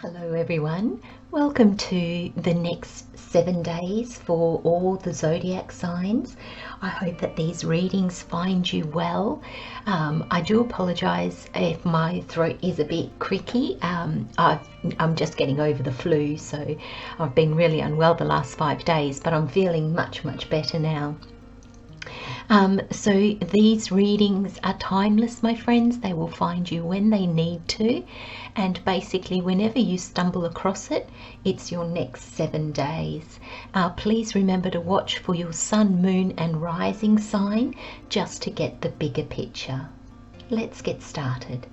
Hello everyone, welcome to the next 7 days for all the zodiac signs. I hope that these readings find you well. I do apologise if my throat is a bit creaky. I'm just getting over the flu, so I've been really unwell the last 5 days, but I'm feeling much better now. So these readings are timeless, my friends. They will find you when they need to, and basically whenever you stumble across it, it's your next 7 days. Please remember to watch for your sun, moon and rising sign just to get the bigger picture. Let's get started.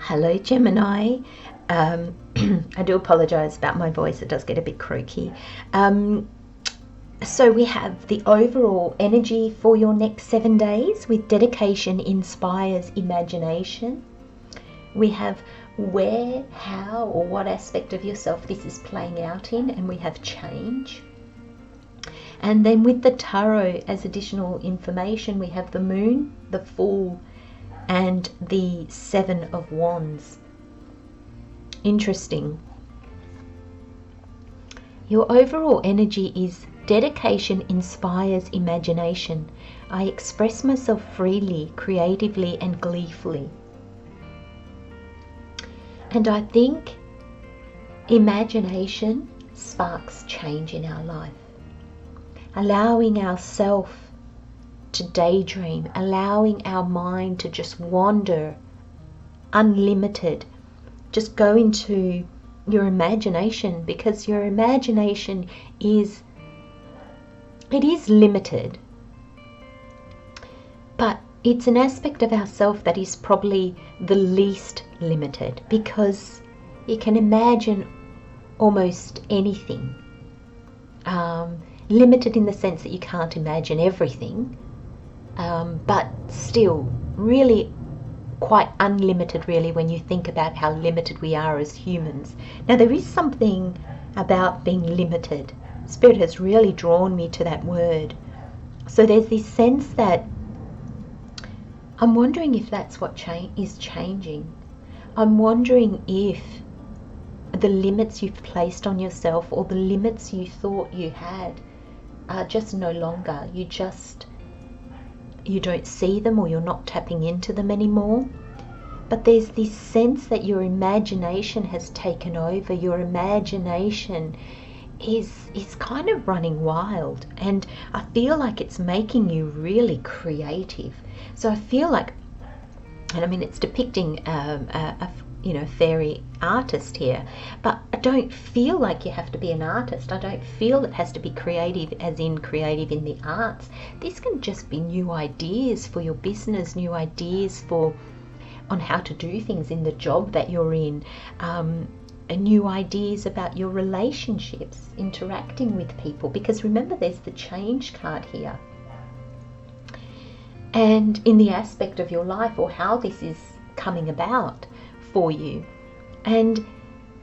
Hello Gemini. I do apologise about my voice, it does get a bit croaky. So we have the overall energy for your next 7 days with dedication inspires imagination. We have where, how or what aspect of yourself this is playing out in, and we have change. And then with the tarot as additional information, we have the moon, the fool and the 7 of wands. Interesting. Your overall energy is dedication inspires imagination. I express myself freely, creatively and gleefully. And I think imagination sparks change in our life. Allowing ourselves to daydream, allowing our mind to just wander unlimited. Just go into your imagination, because your imagination is limited, but it's an aspect of ourself that is probably the least limited, because you can imagine almost anything. Limited in the sense that you can't imagine everything, but still really quite unlimited really when you think about how limited we are as humans. Now there is something about being limited. Spirit has really drawn me to that word. So there's this sense that I'm wondering if that's what is changing. I'm wondering if the limits you've placed on yourself, or the limits you thought you had, are just no longer. You don't see them, or you're not tapping into them anymore. But there's this sense that your imagination has taken over. Your imagination is kind of running wild, and I feel like it's making you really creative. So I feel like, and I mean it's depicting a fairy artist here, but I don't feel like you have to be an artist. I don't feel it has to be creative as in creative in the arts. This can just be new ideas for your business, new ideas on how to do things in the job that you're in, and new ideas about your relationships, interacting with people, because remember there's the change card here. And in the aspect of your life, or how this is coming about for you. And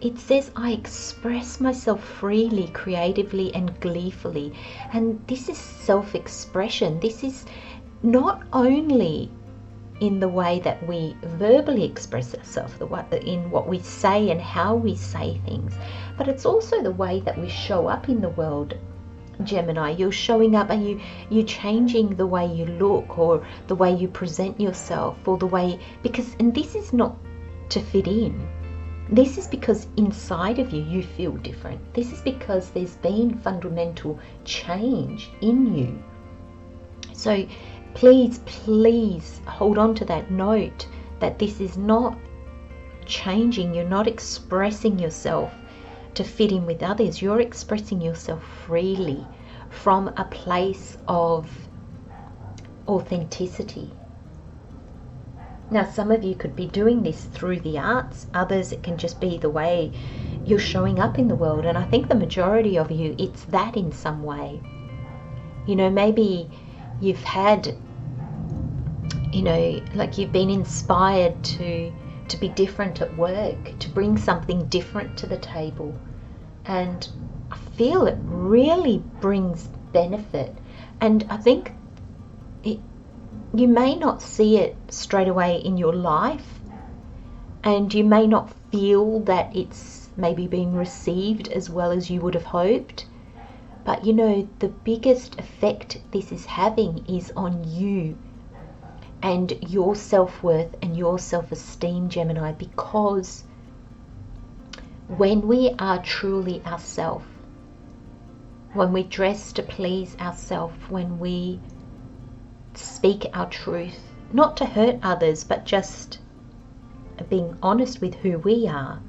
it says, I express myself freely, creatively and gleefully. And this is self-expression. This is not only in the way that we verbally express ourselves, in what we say and how we say things, but it's also the way that we show up in the world. Gemini, you're showing up, and you're changing the way you look, or the way you present yourself, or the way, and this is not to fit in. This is because inside of you feel different. This is because there's been fundamental change in you. So please hold on to that note, that this is not changing. You're not expressing yourself to fit in with others. You're expressing yourself freely from a place of authenticity. Now some of you could be doing this through the arts, others it can just be the way you're showing up in the world, and I think the majority of you, it's that in some way. Maybe you've had, like you've been inspired to to be different at work, to bring something different to the table. And I feel it really brings benefit. And I think you may not see it straight away in your life, and you may not feel that it's maybe being received as well as you would have hoped. But you know, the biggest effect this is having is on you and your self-worth and your self-esteem, Gemini, because when we are truly ourselves, when we dress to please ourselves, when we speak our truth, not to hurt others, but just being honest with who we are,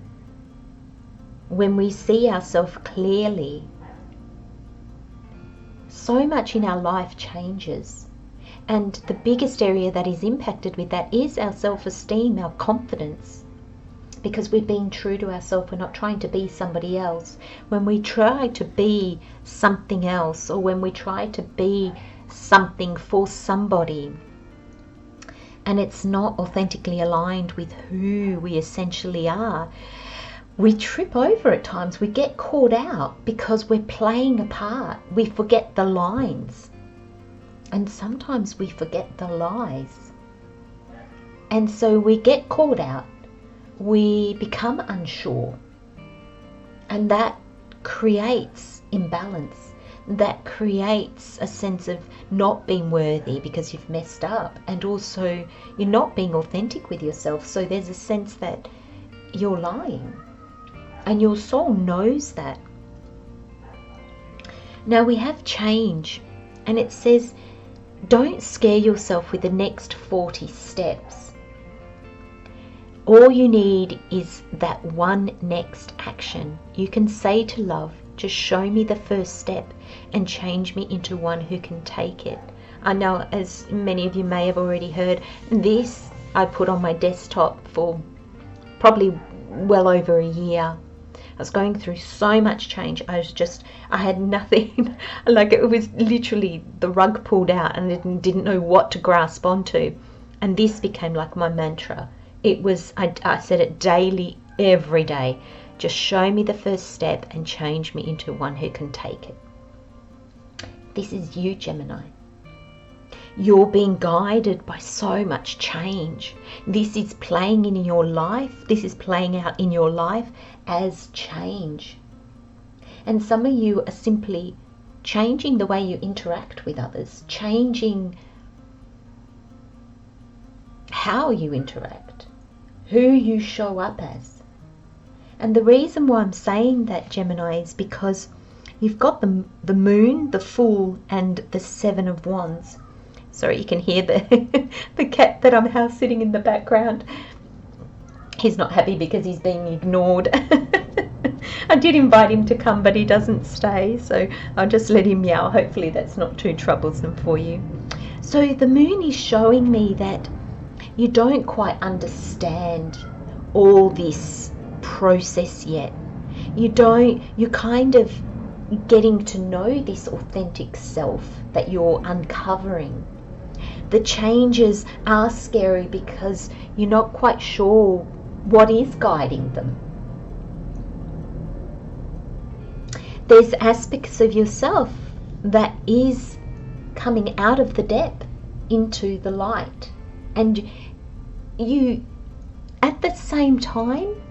when we see ourselves clearly, so much in our life changes. And the biggest area that is impacted with that is our self-esteem, our confidence, because we're being true to ourselves. We're not trying to be somebody else. When we try to be something else, or when we try to be something for somebody, and it's not authentically aligned with who we essentially are, we trip over at times. We get caught out because we're playing a part. We forget the lines. And sometimes we forget the lies. And so we get caught out. We become unsure. And that creates imbalance. That creates a sense of not being worthy because you've messed up. And also you're not being authentic with yourself. So there's a sense that you're lying. And your soul knows that. Now we have change. And it says, don't scare yourself with the next 40 steps. All you need is that one next action. You can say to love, just show me the first step and change me into one who can take it. I know, as many of you may have already heard, this I put on my desktop for probably well over a year. I was going through so much change. I had nothing. Like, it was literally the rug pulled out and I didn't know what to grasp onto. And this became like my mantra. It was, I said it daily, every day. Just show me the first step and change me into one who can take it. This is you, Gemini. You're being guided by so much change. This is playing in your life. This is playing out in your life as change. And some of you are simply changing the way you interact with others, changing how you interact, who you show up as. And the reason why I'm saying that, Gemini, is because you've got the moon, the fool, and the 7 of wands. Sorry, you can hear the cat that I'm house sitting in the background. He's not happy because he's being ignored. I did invite him to come, but he doesn't stay, so I'll just let him meow. Hopefully that's not too troublesome for you. So the moon is showing me that you don't quite understand all this process yet. You're kind of getting to know this authentic self that you're uncovering. The changes are scary because you're not quite sure what is guiding them. There's aspects of yourself that is coming out of the depth into the light. And you, at the same time,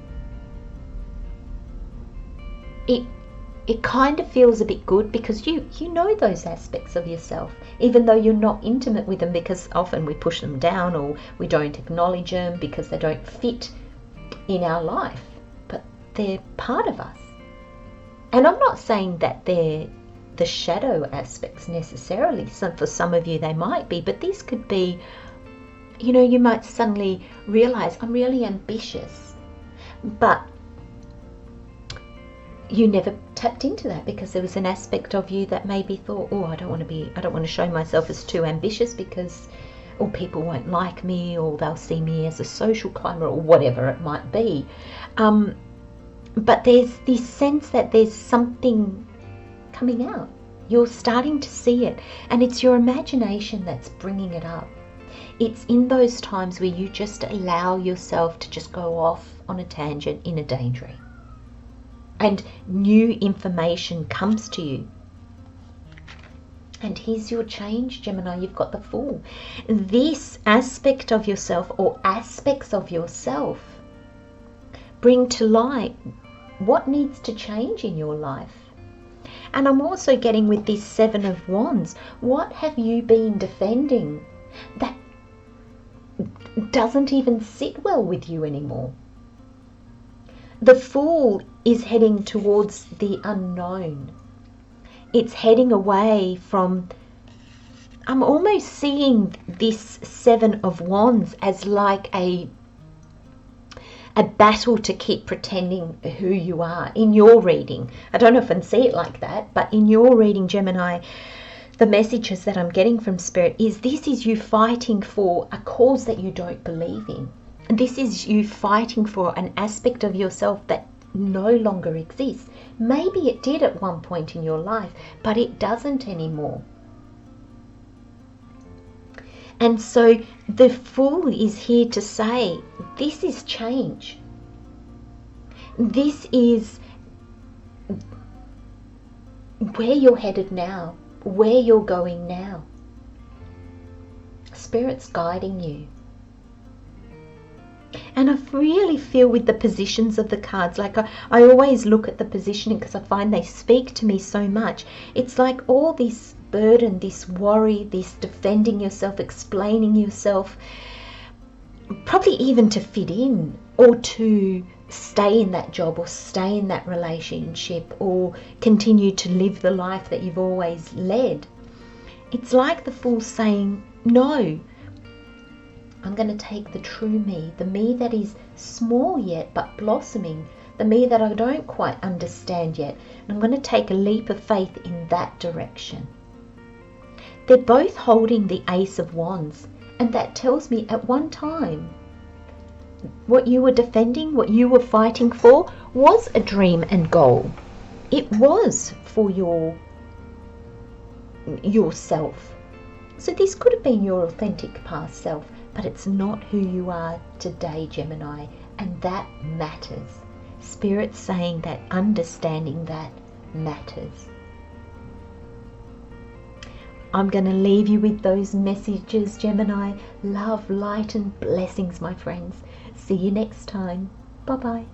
it kind of feels a bit good because you know those aspects of yourself, even though you're not intimate with them, because often we push them down or we don't acknowledge them because they don't fit in our life, but they're part of us. And I'm not saying that they're the shadow aspects necessarily. For some of you they might be, but these could be, you might suddenly realize, I'm really ambitious, but you never tapped into that because there was an aspect of you that maybe thought, I don't want to show myself as too ambitious because people won't like me, or they'll see me as a social climber, or whatever it might be. But there's this sense that there's something coming out. You're starting to see it, and it's your imagination that's bringing it up. It's in those times where you just allow yourself to just go off on a tangent in a daydream. And new information comes to you. And here's your change, Gemini. You've got the Fool. This aspect of yourself, or aspects of yourself, bring to light what needs to change in your life. And I'm also getting with this Seven of Wands, what have you been defending that doesn't even sit well with you anymore? The Fool is heading towards the unknown. It's heading away from, I'm almost seeing this Seven of Wands as like a battle to keep pretending who you are in your reading. I don't often see it like that, but in your reading, Gemini, the messages that I'm getting from Spirit is this is you fighting for a cause that you don't believe in. This is you fighting for an aspect of yourself that no longer exists. Maybe it did at one point in your life, but it doesn't anymore. And so the Fool is here to say, this is change. This is where you're headed now, where you're going now. Spirit's guiding you. And I really feel with the positions of the cards, like I always look at the positioning because I find they speak to me so much. It's like all this burden, this worry, this defending yourself, explaining yourself, probably even to fit in or to stay in that job or stay in that relationship or continue to live the life that you've always led. It's like the Fool saying, no, I'm going to take the true me, the me that is small yet but blossoming, the me that I don't quite understand yet, and I'm going to take a leap of faith in that direction. They're both holding the Ace of Wands, and that tells me at one time what you were defending, what you were fighting for, was a dream and goal. It was for yourself. So this could have been your authentic past self, but it's not who you are today, Gemini, and that matters. Spirit's saying that understanding that matters. I'm going to leave you with those messages, Gemini. Love, light, and blessings, my friends. See you next time. Bye-bye.